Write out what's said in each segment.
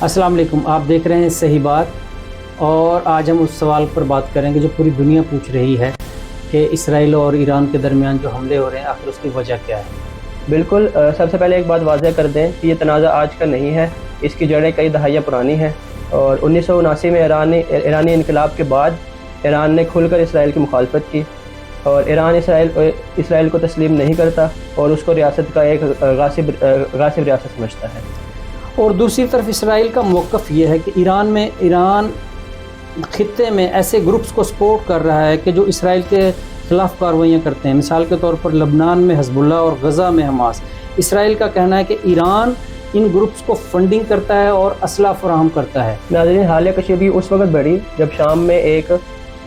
अस्सलाम वालेकुम, आप देख रहे हैं सही बात। और आज हम उस सवाल पर बात करेंगे जो पूरी दुनिया पूछ रही है कि इसराइल और ईरान के दरमियान जो हमले हो रहे हैं आखिर उसकी वजह क्या है। बिल्कुल, सबसे पहले एक बात वाज़ह कर दें कि ये तनाज़ा आज का नहीं है, इसकी जड़ें कई दहाइयाँ पुरानी हैं। और 1979 में ईरानी इनकलाब के बाद ईरान ने खुलकर इसराइल की मुखालफत की और ईरान इसराइल को तस्लीम नहीं करता और उसको रियासत का एक गासिब रियासत समझता है। और दूसरी तरफ इसराइल का मौक़िफ़ ये है कि ईरान खित्ते में ऐसे ग्रुप्स को सपोर्ट कर रहा है कि जो इसराइल के ख़िलाफ़ कार्रवाइयाँ करते हैं। मिसाल के तौर पर लबनान में हिज़्बुल्लाह और गज़ा में हमास। इसराइल का कहना है कि ईरान इन ग्रुप्स को फंडिंग करता है और असला फराहम करता है। नाज़रीन, हालिया कशीदी उस वक्त बढ़ी जब शाम में एक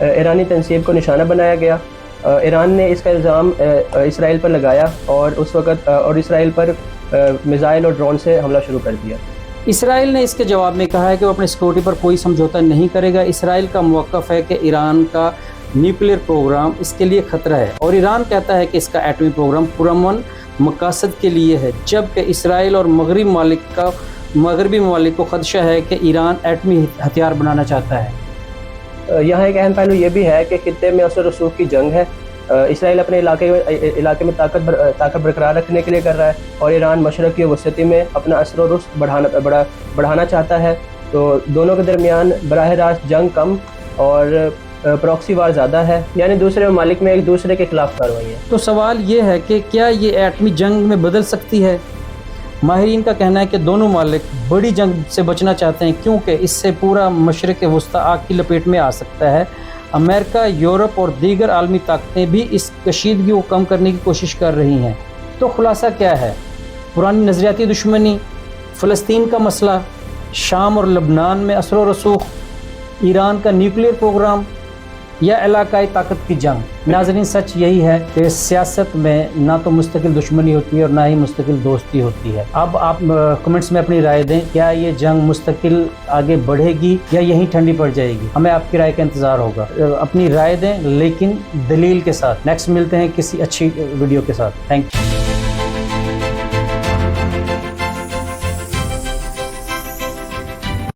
ईरानी तंसीब को निशाना बनाया गया। ईरान ने इसका इल्ज़ाम इसराइल पर लगाया और उस वक्त इसराइल पर मिज़ाइल और ड्रोन से हमला शुरू कर दिया। इसराइल ने इसके जवाब में कहा है कि वो अपनी सिक्योरिटी पर कोई समझौता नहीं करेगा। इसराइल का मौक़िफ़ है कि ईरान का न्यूक्लियर प्रोग्राम इसके लिए ख़तरा है और ईरान कहता है कि इसका एटमी प्रोग्राम पुरअमन मकासद के लिए है, जबकि इसराइल और मगरबी ममालिक को ख़दशा है कि ईरान एटमी हथियार बनाना चाहता है। यहाँ एक अहम पहलू ये भी है कि खित्ते में असर रसूख की जंग है। इसराइल अपने इलाके में ताकत बरकरार रखने के लिए कर रहा है और ईरान मशरक़ी और वसती में अपना असर और रुस्क बढ़ाना चाहता है। तो दोनों के दरमियान बराह रास्त जंग कम और प्रॉक्सी वार ज़्यादा है, यानी दूसरे ममालिक में एक दूसरे के खिलाफ कार्रवाई है। तो सवाल ये है कि क्या ये एटमी जंग में बदल सकती है। माहिरीन का कहना है कि दोनों मालिक बड़ी जंग से बचना चाहते हैं क्योंकि इससे पूरा मशरक़ वस्ता आग की लपेट में आ सकता है। अमेरिका, यूरोप और दीगर आलमी ताकतें भी इस कशीदगी को कम करने की कोशिश कर रही हैं। तो खुलासा क्या है? पुरानी नज़रियाती दुश्मनी, फ़लस्तीन का मसला, शाम और लबनान में असर व रसूख, ईरान का न्यूक्लियर प्रोग्राम या इलाकाई ताकत की जंग। नाज़रीन, सच यही है कि सियासत में ना तो मुस्तकिल दुश्मनी होती है और ना ही मुस्तकिल दोस्ती होती है। अब आप कमेंट्स में अपनी राय दें, क्या ये जंग मुस्तकिल आगे बढ़ेगी या यहीं ठंडी पड़ जाएगी? हमें आपकी राय का इंतज़ार होगा। अपनी राय दें लेकिन दलील के साथ। नेक्स्ट मिलते हैं किसी अच्छी वीडियो के साथ। Thank you.